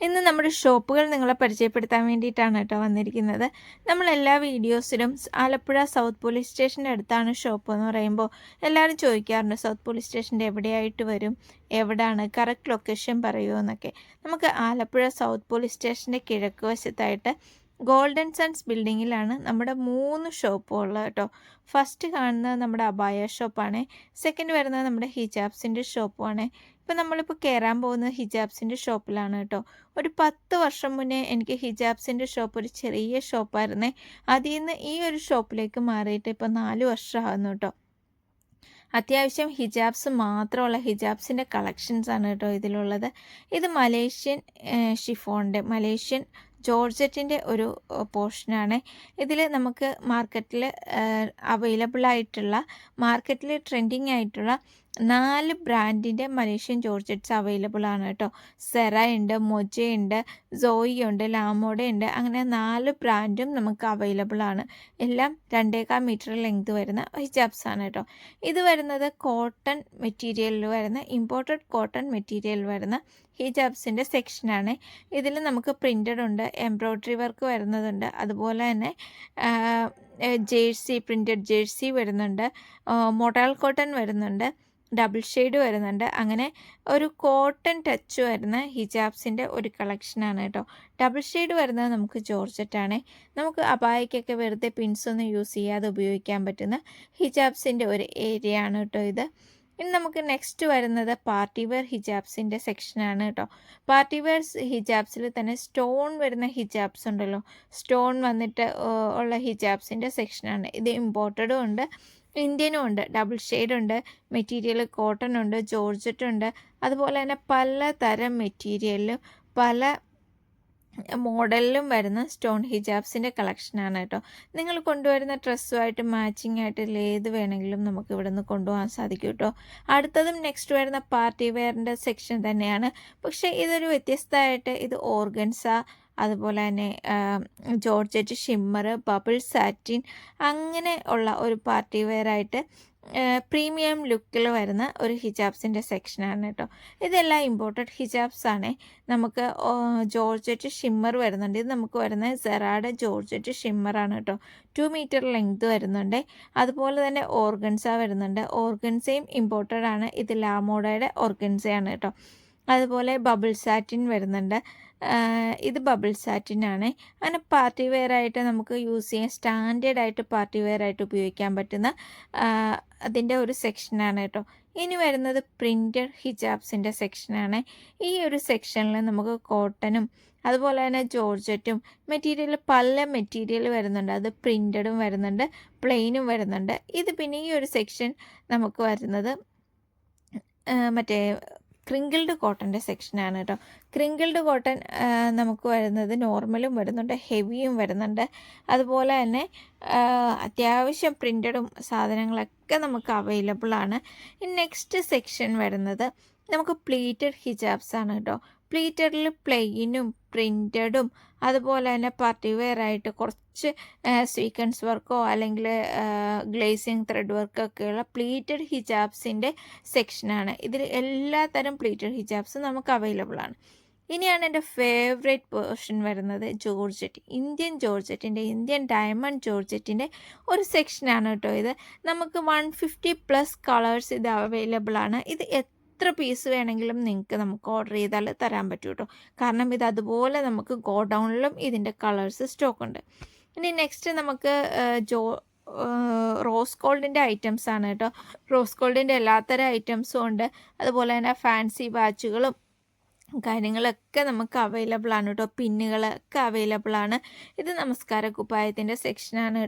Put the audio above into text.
ഇന്ന് നമ്മുടെ ഷോപ്പുകൾ നിങ്ങളെ പരിചയപ്പെടുത്താൻ വേണ്ടിയിട്ടാണ് കേട്ടോ വന്നിരിക്കുന്നത്. നമ്മളെല്ലാ വീഡിയോസിലും ആലപ്പുഴ സൗത്ത് പോലീസ് സ്റ്റേഷൻ്റെ അടുത്താണ് ഷോപ്പ് എന്ന് പറയുമ്പോൾ എല്ലാവരും ചോദിക്കാറുണ്ട് സൗത്ത് പോലീസ് സ്റ്റേഷൻ്റെ എവിടെയായിട്ട് വരും, എവിടാണ്, കറക്റ്റ് ലൊക്കേഷൻ പറയുമോ എന്നൊക്കെ. നമുക്ക് ആലപ്പുഴ സൗത്ത് പോലീസ് സ്റ്റേഷൻ്റെ കിഴക്ക് വശത്തായിട്ട് ഗോൾഡൻ സൺസ് ബിൽഡിങ്ങിലാണ് നമ്മുടെ 3 ഷോപ്പുള്ളത് കേട്ടോ. ഫസ്റ്റ് കാണുന്നത് നമ്മുടെ അബായ ഷോപ്പാണ്. സെക്കൻഡ് വരുന്നത് നമ്മുടെ ഹിജാബ്സിൻ്റെ ഷോപ്പുമാണ്. ഇപ്പം നമ്മളിപ്പോൾ കയറാൻ പോകുന്നത് ഹിജാബ്സിൻ്റെ ഷോപ്പിലാണ് കേട്ടോ. ഒരു 10 വർഷം മുന്നേ എനിക്ക് ഹിജാബ്സിൻ്റെ ഷോപ്പ് ഒരു ചെറിയ ഷോപ്പായിരുന്നേ. അതിൽ നിന്ന് ഈ ഒരു ഷോപ്പിലേക്ക് മാറിയിട്ട് ഇപ്പോൾ 4 വർഷമാകുന്നു കേട്ടോ. അത്യാവശ്യം ഹിജാബ്സ് മാത്രമുള്ള ഹിജാബ്സിൻ്റെ കളക്ഷൻസാണ് കേട്ടോ ഇതിലുള്ളത്. ഇത് മലേഷ്യൻ മലേഷ്യൻ ജോർജറ്റിൻ്റെ ഒരു പോർഷനാണ്. ഇതിൽ നമുക്ക് മാർക്കറ്റിൽ മാർക്കറ്റിൽ ട്രെൻഡിങ് ആയിട്ടുള്ള 4 ബ്രാൻഡിൻ്റെ മലേഷ്യൻ ജോർജറ്റ്സ് അവൈലബിൾ ആണ് കേട്ടോ. സെറ ഉണ്ട്, മൊജയുണ്ട്, സോയി ഉണ്ട്, ലാമോഡ ഉണ്ട്. അങ്ങനെ 4 ബ്രാൻഡും നമുക്ക് അവൈലബിൾ ആണ്. എല്ലാം 2.25 മീറ്റർ ലെങ്ത് വരുന്ന ഹിജാബ്സ് ആണ് കേട്ടോ. ഇത് വരുന്നത് കോട്ടൺ മെറ്റീരിയലിൽ വരുന്ന ഇമ്പോർട്ടഡ് കോട്ടൺ മെറ്റീരിയൽ വരുന്ന ഹിജാബ്സിൻ്റെ സെക്ഷനാണ്. ഇതിൽ നമുക്ക് പ്രിൻ്റഡ് ഉണ്ട്, എംബ്രോയ്ഡറി വർക്ക് വരുന്നതുണ്ട്, അതുപോലെ തന്നെ പ്രിൻ്റഡ് ജേഴ്സി വരുന്നുണ്ട്, മോഡൽ കോട്ടൺ വരുന്നുണ്ട്, ഡബിൾ ഷെയ്ഡ് വരുന്നുണ്ട്. അങ്ങനെ ഒരു കോട്ടൺ ടച്ച് വരുന്ന ഹിജാബ്സിൻ്റെ ഒരു കളക്ഷനാണ് കേട്ടോ. ഡബിൾ ഷെയ്ഡ് വരുന്നത് നമുക്ക് ജോർജറ്റാണ്. നമുക്ക് അബായയ്ക്കൊക്കെ വെറുതെ പിൻസൊന്നും യൂസ് ചെയ്യാതെ ഉപയോഗിക്കാൻ പറ്റുന്ന ഹിജാബ്സിൻ്റെ ഒരു ഏരിയ ആണ് കേട്ടോ ഇത്. ഇനി നമുക്ക് നെക്സ്റ്റ് വരുന്നത് പാർട്ടി വെയർ ഹിജാബ്സിൻ്റെ സെക്ഷനാണ് കേട്ടോ. പാർട്ടി വെയർ ഹിജാബ്സിൽ തന്നെ സ്റ്റോൺ വരുന്ന ഹിജാബ്സ് ഉണ്ടല്ലോ, സ്റ്റോൺ വന്നിട്ട് ഉള്ള ഹിജാബ്സിൻ്റെ സെക്ഷനാണ്. ഇത് ഇമ്പോർട്ടഡും ഉണ്ട്, ഇന്ത്യനും ഉണ്ട്. ഡബിൾ ഷെയ്ഡ് ഉണ്ട്, മെറ്റീരിയൽ കോട്ടൺ ഉണ്ട്, ജോർജറ്റ് ഉണ്ട്. അതുപോലെ തന്നെ പലതരം മെറ്റീരിയലിലും പല മോഡലിലും വരുന്ന സ്റ്റോൺ ഹിജാബ്സിൻ്റെ കളക്ഷനാണ് കേട്ടോ. നിങ്ങൾ കൊണ്ടുവരുന്ന ഡ്രസ്സുമായിട്ട് മാച്ചിങ് ആയിട്ട് ഏത് വേണമെങ്കിലും നമുക്ക് ഇവിടെ നിന്ന് കൊണ്ടുപോകാൻ സാധിക്കും കേട്ടോ. അടുത്തതും നെക്സ്റ്റ് വരുന്ന പാർട്ടി വെയറിൻ്റെ സെക്ഷൻ തന്നെയാണ്. പക്ഷേ ഇതൊരു വ്യത്യസ്തമായിട്ട് ഇത് ഓർഗൻസ, അതുപോലെ തന്നെ ജോർജറ്റ്, ഷിമ്മർ, ബബിൾ സാറ്റിൻ അങ്ങനെ ഉള്ള ഒരു പാർട്ടി വെയറായിട്ട് പ്രീമിയം ലുക്കിൽ വരുന്ന ഒരു ഹിജാബ്സിൻ്റെ സെക്ഷനാണ് കേട്ടോ. ഇതെല്ലാം ഇമ്പോർട്ടഡ് ഹിജാബ്സ് ആണ്. നമുക്ക് ജോർജറ്റ് ഷിമ്മർ വരുന്നുണ്ട്. ഇത് നമുക്ക് വരുന്നത് സെറായുടെ ജോർജറ്റ് ഷിമ്മറാണ് കേട്ടോ. 2 മീറ്റർ ലെങ്ത് വരുന്നുണ്ട്. അതുപോലെ തന്നെ ഓർഗൻസ വരുന്നുണ്ട്. ഓർഗൻസയും ഇമ്പോർട്ടഡ് ആണ്. ഇത് ലാമോഡയുടെ ഓർഗൻസയാണ് കേട്ടോ. അതുപോലെ ബബിൾ സാറ്റിൻ വരുന്നുണ്ട്. ഇത് ബബിൾ സാറ്റിനാണ്. അങ്ങനെ പാർട്ടി വെയറായിട്ട് നമുക്ക് യൂസ് ചെയ്യാൻ സ്റ്റാൻഡേർഡായിട്ട് പാർട്ടി വെയറായിട്ട് ഉപയോഗിക്കാൻ പറ്റുന്ന അതിൻ്റെ ഒരു സെക്ഷനാണ് കേട്ടോ. ഇനി വരുന്നത് പ്രിൻ്റഡ് ഹിജാബ്സിൻ്റെ സെക്ഷനാണ്. ഈ ഒരു സെക്ഷനിൽ നമുക്ക് കോട്ടനും അതുപോലെ തന്നെ ജോർജറ്റും പല മെറ്റീരിയൽ വരുന്നുണ്ട്. അത് പ്രിൻ്റഡും വരുന്നുണ്ട്, പ്ലെയിനും വരുന്നുണ്ട്. ഇത് പിന്നെ ഈ ഒരു സെക്ഷൻ നമുക്ക് വരുന്നത് മറ്റേ ക്രിങ്കിൾഡ് കോട്ടൻ്റെ സെക്ഷനാണ് കേട്ടോ. ക്രിങ്കിൾഡ് കോട്ടൺ നമുക്ക് വരുന്നത് നോർമലും വരുന്നുണ്ട്, ഹെവിയും വരുന്നുണ്ട്. അതുപോലെ തന്നെ അത്യാവശ്യം പ്രിൻ്റഡും സാധനങ്ങളൊക്കെ നമുക്ക് അവൈലബിൾ ആണ്. നെക്സ്റ്റ് സെക്ഷൻ വരുന്നത് നമുക്ക് പ്ലീറ്റഡ് ഹിജാബ്സ് ആണ് കേട്ടോ. പ്ലീറ്റഡിൽ പ്ലെയിനും പ്രിൻ്റഡും അതുപോലെ തന്നെ പാർട്ടി വെയറായിട്ട് കുറച്ച് സ്വീക്വൻസ് വർക്കോ അല്ലെങ്കിൽ ഗ്ലേസിങ് ത്രെഡ് വർക്കൊക്കെയുള്ള പ്ലീറ്റഡ് ഹിജാബ്സിൻ്റെ സെക്ഷനാണ്. ഇതിൽ എല്ലാ തരം പ്ലീറ്റഡ് ഹിജാബ്സും നമുക്ക് അവൈലബിൾ ആണ്. ഇനിയാണ് എൻ്റെ ഫേവറേറ്റ് പോർഷൻ വരുന്നത് ജോർജറ്റ്, ഇന്ത്യൻ ഡയമണ്ട് ജോർജറ്റിൻ്റെ ഒരു സെക്ഷനാണ് കേട്ടോ. ഇത് നമുക്ക് 150+ കളേഴ്സ് ഇത് അവൈലബിൾ ആണ്. ഇത് എത്ര പീസ് വേണമെങ്കിലും നമുക്ക് ഓർഡർ ചെയ്താൽ തരാൻ പറ്റും കേട്ടോ. കാരണം ഇത് അതുപോലെ നമുക്ക് ഗോഡൗണിലും ഇതിൻ്റെ കളേഴ്സ് സ്റ്റോക്ക് ഉണ്ട്. ഇനി നെക്സ്റ്റ് നമുക്ക് റോസ് ഗോൾഡിൻ്റെ ഐറ്റംസ് ആണ് കേട്ടോ. റോസ് ഗോൾഡിൻ്റെ എല്ലാത്തരം ഐറ്റംസും ഉണ്ട്. അതുപോലെ തന്നെ ഫാൻസി വാച്ചുകളും കാര്യങ്ങളൊക്കെ നമുക്ക് അവൈലബിൾ ആണ് കേട്ടോ. പിന്നുകളൊക്കെ അവൈലബിൾ ആണ്. ഇത് നമസ്കാര കുപ്പായത്തിൻ്റെ സെക്ഷനാണ്.